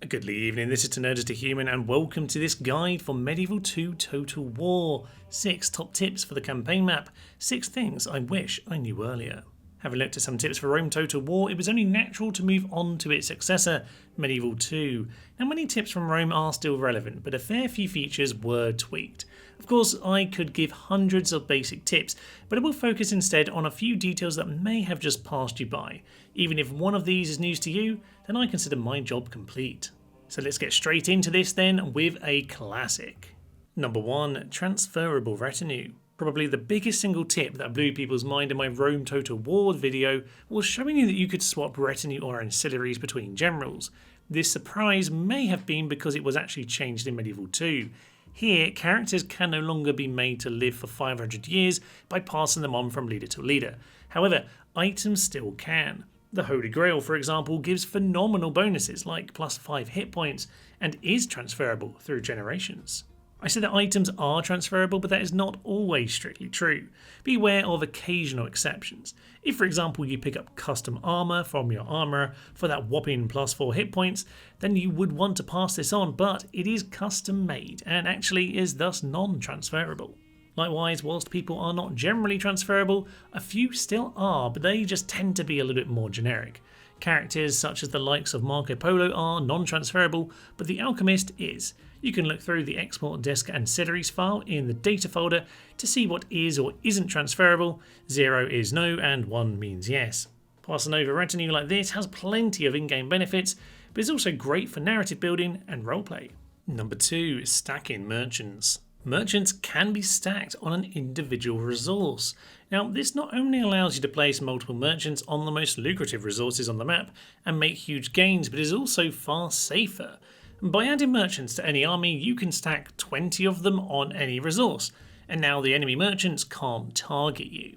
Good evening, this is Just a Human and welcome to this guide for Medieval 2 Total War. 6 top tips for the campaign map, 6 things I wish I knew earlier. Having looked at some tips for Rome Total War, it was only natural to move on to its successor, Medieval 2. Now many tips from Rome are still relevant, but a fair few features were tweaked. Of course, I could give hundreds of basic tips, but I will focus instead on a few details that may have just passed you by. Even if one of these is news to you, then I consider my job complete. So let's get straight into this then with a classic. Number 1. Transferable Retinue. Probably the biggest single tip that blew people's mind in my Rome Total War video was showing you that you could swap retinue or ancillaries between generals. This surprise may have been because it was actually changed in Medieval 2. Here, characters can no longer be made to live for 500 years by passing them on from leader to leader. However, items still can. The Holy Grail, for example, gives phenomenal bonuses like +5 hit points and is transferable through generations. I said that items are transferable, but that is not always strictly true. Be aware of occasional exceptions. If, for example, you pick up custom armor from your armorer for that whopping +4 hit points, then you would want to pass this on, but it is custom made and actually is thus non-transferable. Likewise, whilst people are not generally transferable, a few still are, but they just tend to be a little bit more generic. Characters such as the likes of Marco Polo are non-transferable, but the Alchemist is. You can look through the export desk ancillaries file in the data folder to see what is or isn't transferable. 0 is no and 1 means yes. Passing over retinue like this has plenty of in-game benefits, but is also great for narrative building and roleplay. Number 2. Stacking merchants. Merchants can be stacked on an individual resource. Now, this not only allows you to place multiple merchants on the most lucrative resources on the map and make huge gains, but is also far safer. By adding merchants to any army, you can stack 20 of them on any resource, and now the enemy merchants can't target you.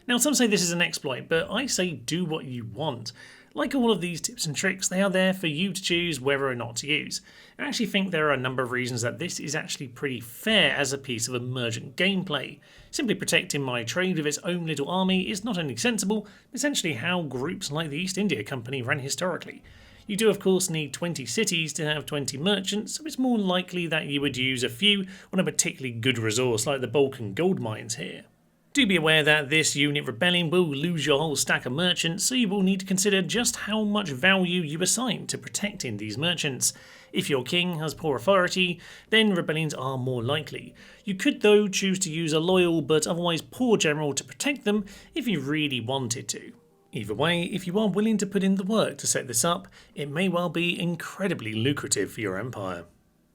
Now, some say this is an exploit, but I say do what you want. Like all of these tips and tricks, they are there for you to choose whether or not to use. I actually think there are a number of reasons that this is actually pretty fair as a piece of emergent gameplay. Simply protecting my trade with its own little army is not only sensible, but essentially how groups like the East India Company ran historically. You do of course need 20 cities to have 20 merchants, so it's more likely that you would use a few on a particularly good resource like the Balkan gold mines here. Do be aware that this unit rebelling will lose your whole stack of merchants, so you will need to consider just how much value you assign to protecting these merchants. If your king has poor authority, then rebellions are more likely. You could though choose to use a loyal but otherwise poor general to protect them if you really wanted to. Either way, if you are willing to put in the work to set this up, it may well be incredibly lucrative for your empire.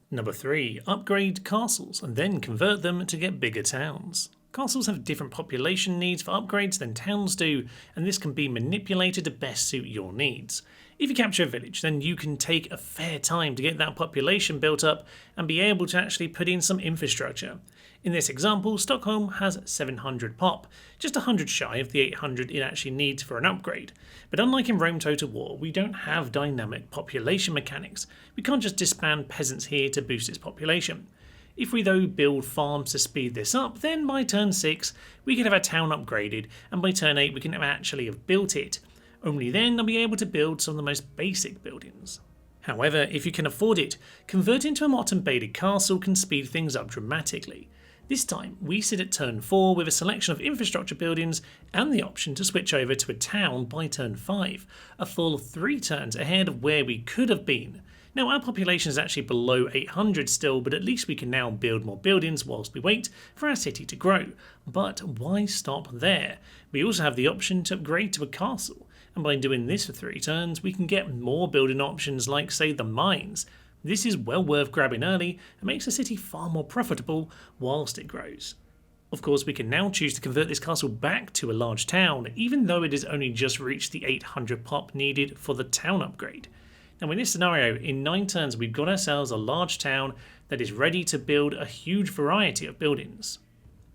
Number 3. Upgrade castles and then convert them to get bigger towns. Castles have different population needs for upgrades than towns do, and this can be manipulated to best suit your needs. If you capture a village, then you can take a fair time to get that population built up and be able to actually put in some infrastructure. In this example, Stockholm has 700 pop, just 100 shy of the 800 it actually needs for an upgrade. But unlike in Rome Total War, we don't have dynamic population mechanics. We can't just disband peasants here to boost its population. If we though build farms to speed this up, then by turn 6 we can have a town upgraded, and by turn 8 we can actually have built it. Only then they'll be able to build some of the most basic buildings. However, if you can afford it, converting to a modern-baited castle can speed things up dramatically. This time we sit at turn 4 with a selection of infrastructure buildings and the option to switch over to a town by turn 5, a full 3 turns ahead of where we could have been. Now our population is actually below 800 still, but at least we can now build more buildings whilst we wait for our city to grow. But why stop there? We also have the option to upgrade to a castle, and by doing this for 3 turns we can get more building options like say the mines. This is well worth grabbing early and makes the city far more profitable whilst it grows. Of course, we can now choose to convert this castle back to a large town, even though it has only just reached the 800 pop needed for the town upgrade. Now in this scenario, in 9 turns we've got ourselves a large town that is ready to build a huge variety of buildings.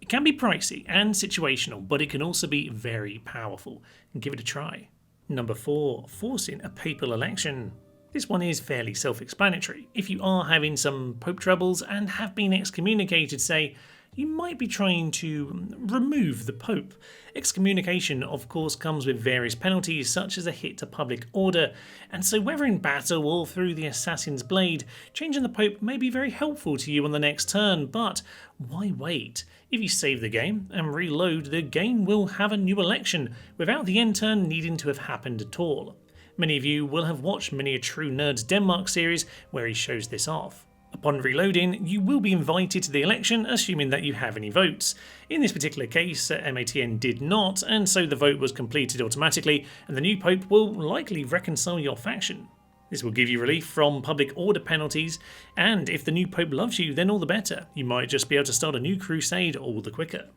It can be pricey and situational, but it can also be very powerful. Give it a try. Number 4. Forcing a papal election. This one is fairly self-explanatory. If you are having some pope troubles and have been excommunicated, say, you might be trying to remove the Pope. Excommunication, of course, comes with various penalties, such as a hit to public order, and so whether in battle or through the Assassin's Blade, changing the Pope may be very helpful to you on the next turn, but why wait? If you save the game and reload, the game will have a new election, without the end turn needing to have happened at all. Many of you will have watched Many a True Nerd's Denmark series, where he shows this off. Upon reloading, you will be invited to the election, assuming that you have any votes. In this particular case, MATN did not, and so the vote was completed automatically, and the new Pope will likely reconcile your faction. This will give you relief from public order penalties, and if the new Pope loves you, then all the better. You might just be able to start a new crusade all the quicker.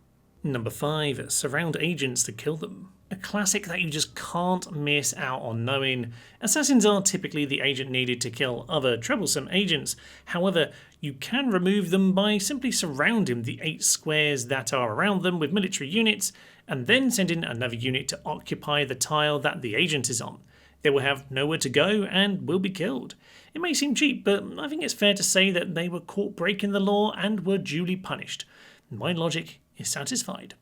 Number 5. Surround agents to kill them. A classic that you just can't miss out on knowing. Assassins are typically the agent needed to kill other troublesome agents. However, you can remove them by simply surrounding the 8 squares that are around them with military units, and then sending another unit to occupy the tile that the agent is on. They will have nowhere to go and will be killed. It may seem cheap, but I think it's fair to say that they were caught breaking the law and were duly punished. My logic is satisfied.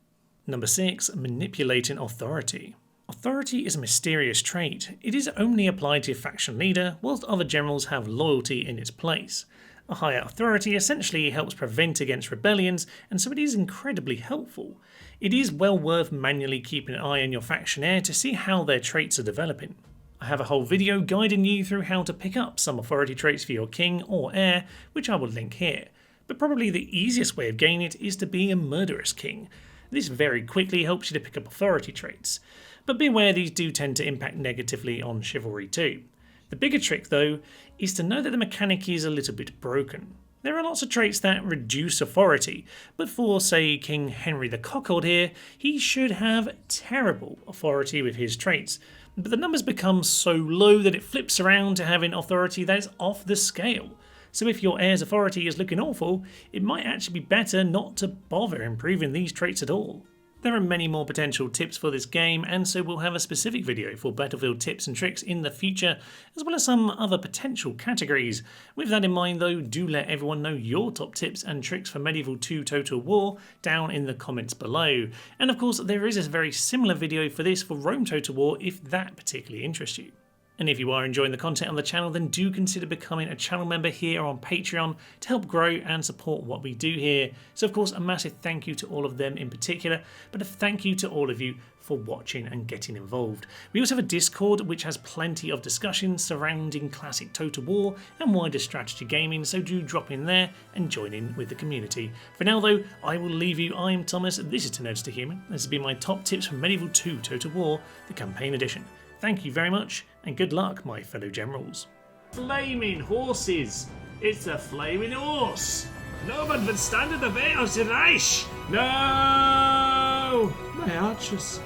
Number 6. Manipulating authority. Authority is a mysterious trait. It is only applied to a faction leader, whilst other generals have loyalty in its place. A higher authority essentially helps prevent against rebellions, and so it is incredibly helpful. It is well worth manually keeping an eye on your faction heir to see how their traits are developing. I have a whole video guiding you through how to pick up some authority traits for your king or heir, which I will link here. But probably the easiest way of gaining it is to be a murderous king. This very quickly helps you to pick up authority traits, but be aware these do tend to impact negatively on chivalry too. The bigger trick though is to know that the mechanic is a little bit broken. There are lots of traits that reduce authority, but for say King Henry the Cuckold here, he should have terrible authority with his traits, but the numbers become so low that it flips around to having authority that is off the scale. So if your heir's authority is looking awful, it might actually be better not to bother improving these traits at all. There are many more potential tips for this game, and so we'll have a specific video for Battlefield tips and tricks in the future, as well as some other potential categories. With that in mind though, do let everyone know your top tips and tricks for Medieval 2 Total War down in the comments below. And of course there is a very similar video for this for Rome Total War if that particularly interests you. And if you are enjoying the content on the channel, then do consider becoming a channel member here on Patreon to help grow and support what we do here. So of course, a massive thank you to all of them in particular, but a thank you to all of you for watching and getting involved. We also have a Discord which has plenty of discussions surrounding classic Total War and wider strategy gaming, so do drop in there and join in with the community. For now though, I will leave you. I'm Thomas, this is To Nerds to Human. This has been my top tips for Medieval 2 Total War, the campaign edition. Thank you very much, and good luck, my fellow generals. Flaming horses! It's a flaming horse! No one would stand in the way of the Reich! No! My archers.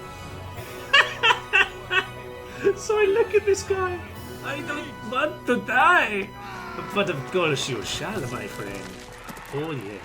Sorry, look at this guy. I don't want to die. But of course you shall, my friend. Oh yes.